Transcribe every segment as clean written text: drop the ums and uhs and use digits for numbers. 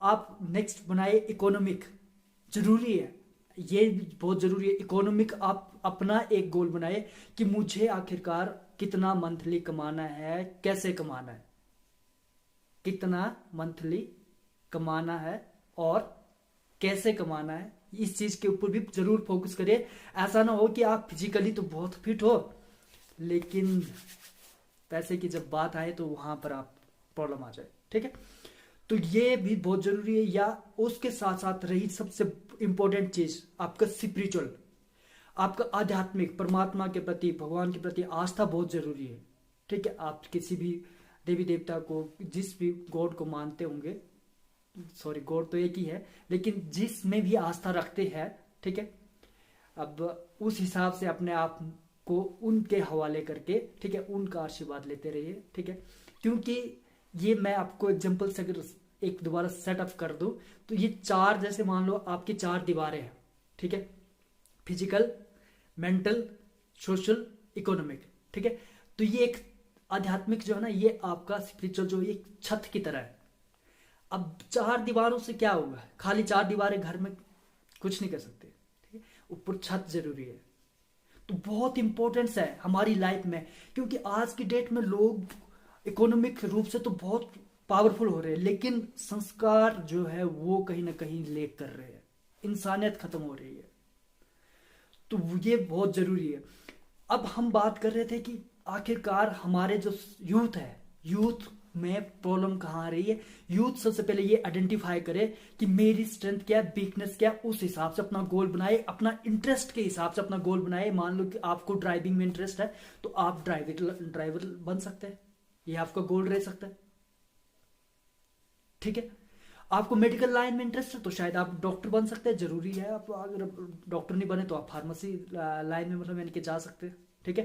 आप नेक्स्ट बनाए इकोनॉमिक, जरूरी है, ये बहुत जरूरी है। इकोनॉमिक आप अपना एक गोल बनाए कि मुझे आखिरकार कितना मंथली कमाना है, कैसे कमाना है, कितना मंथली कमाना है और कैसे कमाना है, इस चीज के ऊपर भी जरूर फोकस करिए। ऐसा ना हो कि आप फिजिकली तो बहुत फिट हो लेकिन पैसे की जब बात आए तो वहां पर आप प्रॉब्लम आ जाए, ठीक है। तो ये भी बहुत जरूरी है। या उसके साथ साथ रही सबसे इंपॉर्टेंट चीज, आपका स्पिरिचुअल, आपका आध्यात्मिक, परमात्मा के प्रति, भगवान के प्रति आस्था बहुत जरूरी है, ठीक है। आप किसी भी देवी देवता को, जिस भी गॉड को मानते होंगे, सॉरी गॉड तो एक ही है, लेकिन जिसमें भी आस्था रखते हैं, ठीक है, अब उस हिसाब से अपने आप को उनके हवाले करके, ठीक है, उनका आशीर्वाद लेते रहिए, ठीक है। क्योंकि ये मैं आपको एग्जांपल से अगर एक दोबारा सेटअप कर दूं तो ये चार, जैसे मान लो आपकी चार दीवारें हैं, ठीक है, फिजिकल, मेंटल, सोशल, इकोनॉमिक, ठीक है। तो ये एक आध्यात्मिक जो है ना, ये आपका स्पिरिचुअल जो एक छत की तरह है। अब चार दीवारों से क्या होगा, खाली चार दीवारें घर में कुछ नहीं कर सकते, ठीक है, ऊपर छत जरूरी है। तो बहुत इंपॉर्टेंस है हमारी लाइफ में, क्योंकि आज की डेट में लोग इकोनॉमिक रूप से तो बहुत पावरफुल हो रहे हैं लेकिन संस्कार जो है वो कहीं ना कहीं लेक कर रहे हैं, इंसानियत खत्म हो रही है। तो ये बहुत जरूरी है। अब हम बात कर रहे थे कि आखिरकार हमारे जो यूथ है, यूथ में प्रॉब्लम कहाँ आ रही है। यूथ सबसे पहले ये आइडेंटिफाई करे कि मेरी स्ट्रेंथ क्या है, वीकनेस क्या है, उस हिसाब से अपना गोल बनाए, अपना इंटरेस्ट के हिसाब से अपना गोल बनाए। मान लो कि आपको ड्राइविंग में इंटरेस्ट है तो आप ड्राइवर बन सकते हैं, ये आपका गोल रह सकता है, ठीक है। आपको मेडिकल लाइन में इंटरेस्ट है तो शायद आप डॉक्टर बन सकते हैं, जरूरी है। आप अगर डॉक्टर नहीं बने तो आप फार्मेसी लाइन में मतलब यानी कि जा सकते हैं, ठीक है।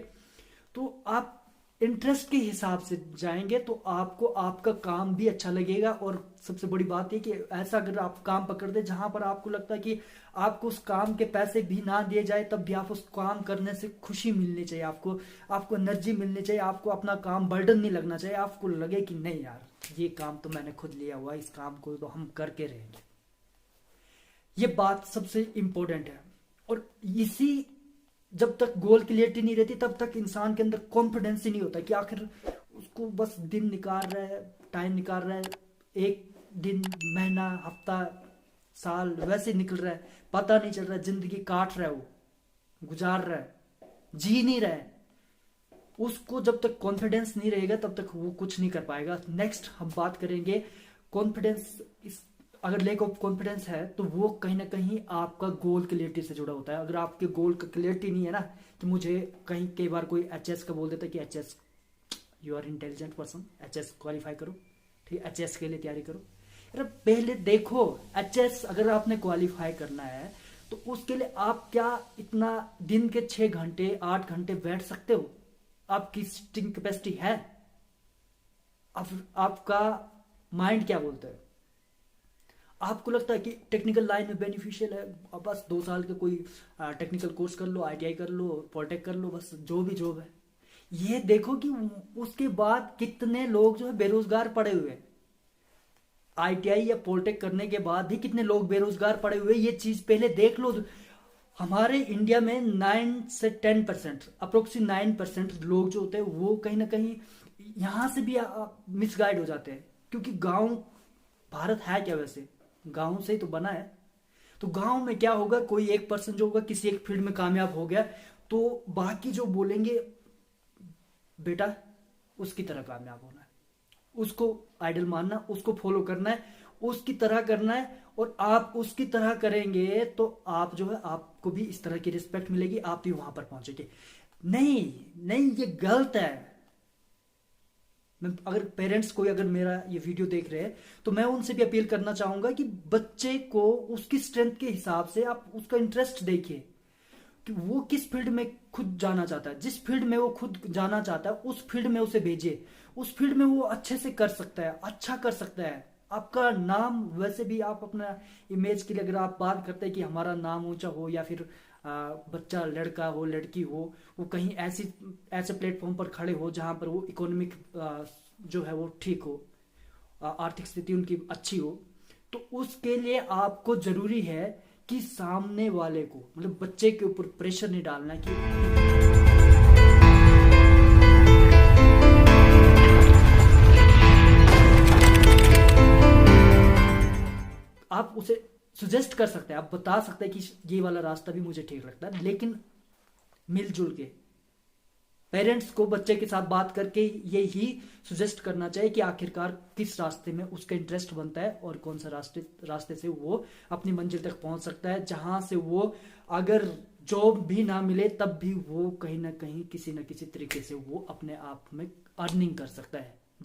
तो आप इंटरेस्ट के हिसाब से जाएंगे तो आपको आपका काम भी अच्छा लगेगा। और सबसे बड़ी बात है कि ऐसा अगर आप काम पकड़ दे जहां पर आपको लगता है कि आपको उस काम के पैसे भी ना दिए जाए तब भी आप उस काम करने से खुशी मिलनी चाहिए, आपको आपको एनर्जी मिलनी चाहिए, आपको अपना काम बर्डन नहीं लगना चाहिए, आपको लगे कि नहीं यार ये काम तो मैंने खुद लिया हुआ, इस काम को तो हम करके रहेंगे। ये बात सबसे इंपॉर्टेंट है। और इसी, जब तक गोल क्लियरिटी नहीं रहती तब तक इंसान के अंदर कॉन्फिडेंस ही नहीं होता कि आखिर उसको बस दिन निकाल रहा है, टाइम निकाल रहा है, एक दिन, महीना, हफ्ता, साल वैसे निकल रहा है, पता नहीं चल रहा है, जिंदगी काट रहा है, वो गुजार रहा है, जी नहीं रहा है। उसको जब तक कॉन्फिडेंस नहीं रहेगा तब तक वो कुछ नहीं कर पाएगा। नेक्स्ट हम बात करेंगे कॉन्फिडेंस। अगर लैक ऑफ कॉन्फिडेंस है तो वो कहीं ना कहीं आपका गोल क्लियरिटी से जुड़ा होता है। अगर आपके गोल का क्लियरिटी नहीं है ना, कि मुझे कहीं कई बार कोई एचएस का बोल देता है कि HS, you are intelligent person, HS qualify करो, ठीक है, एचएस के लिए तैयारी करो। यार पहले देखो, एचएस अगर आपने क्वालिफाई करना है तो उसके लिए आप क्या इतना दिन के 6 घंटे 8 घंटे बैठ सकते हो? आपकी सिटिंग कैपेसिटी है? आपका माइंड क्या बोलता है? आपको लगता है कि टेक्निकल लाइन में बेनिफिशियल है, अब बस 2 साल का कोई टेक्निकल कोर्स कर लो, आईटीआई कर लो, पॉलिटेक कर लो, बस जो भी जॉब है। ये देखो कि उसके बाद कितने लोग जो है बेरोजगार पड़े हुए हैं। आईटीआई या पॉलिटेक करने के बाद भी कितने लोग बेरोजगार पड़े हुए हैं, ये चीज पहले देख लो। हमारे इंडिया में 9 से 10%, अप्रोक्सीमेट 9% लोग जो होते हैं वो कहीं ना कहीं यहां से भी मिसगाइड हो जाते हैं। क्योंकि गांव, भारत है क्या वैसे, गांव से ही तो बना है। तो गांव में क्या होगा, कोई एक पर्सन जो होगा किसी एक फील्ड में कामयाब हो गया तो बाकी जो बोलेंगे बेटा उसकी तरह कामयाब होना है, उसको आइडल मानना, उसको फॉलो करना है, उसकी तरह करना है। और आप उसकी तरह करेंगे तो आप जो है आपको भी इस तरह की रिस्पेक्ट मिलेगी, आप भी वहां पर पहुंचेंगे। नहीं नहीं, ये गलत है। मैं अगर पेरेंट्स कोई अगर मेरा ये वीडियो देख रहे हैं तो मैं उनसे भी अपील करना चाहूंगा कि बच्चे को उसकी स्ट्रेंथ के हिसाब से आप उसका इंटरेस्ट देखिए कि वो किस फील्ड में खुद जाना चाहता है। जिस फील्ड में वो खुद जाना चाहता है उस फील्ड में उसे भेजिए, उस फील्ड में वो अच्छे से कर सकता है, अच्छा कर सकता है। आपका नाम, वैसे भी आप अपना इमेज के लिए अगर आप बात करते हैं कि हमारा नाम ऊंचा हो या फिर बच्चा लड़का हो लड़की हो वो कहीं ऐसे प्लेटफॉर्म पर खड़े हो जहां पर वो इकोनॉमिक जो है वो ठीक हो, आर्थिक स्थिति उनकी अच्छी हो, तो उसके लिए आपको जरूरी है कि सामने वाले को, मतलब बच्चे के ऊपर प्रेशर नहीं डालना कि आप उसे सुजेस्ट कर सकते हैं, आप बता सकते हैं कि ये वाला रास्ता भी मुझे ठीक लगता है, लेकिन मिलजुल के पेरेंट्स को बच्चे के साथ बात करके यही सुजेस्ट करना चाहिए कि आखिरकार किस रास्ते में उसका इंटरेस्ट बनता है और कौन सा रास्ते से वो अपनी मंजिल तक पहुंच सकता है, जहां से वो अगर जॉब भी ना मिले तब भी वो कहीं ना कहीं किसी न किसी तरीके से वो अपने आप में अर्निंग कर सकता है।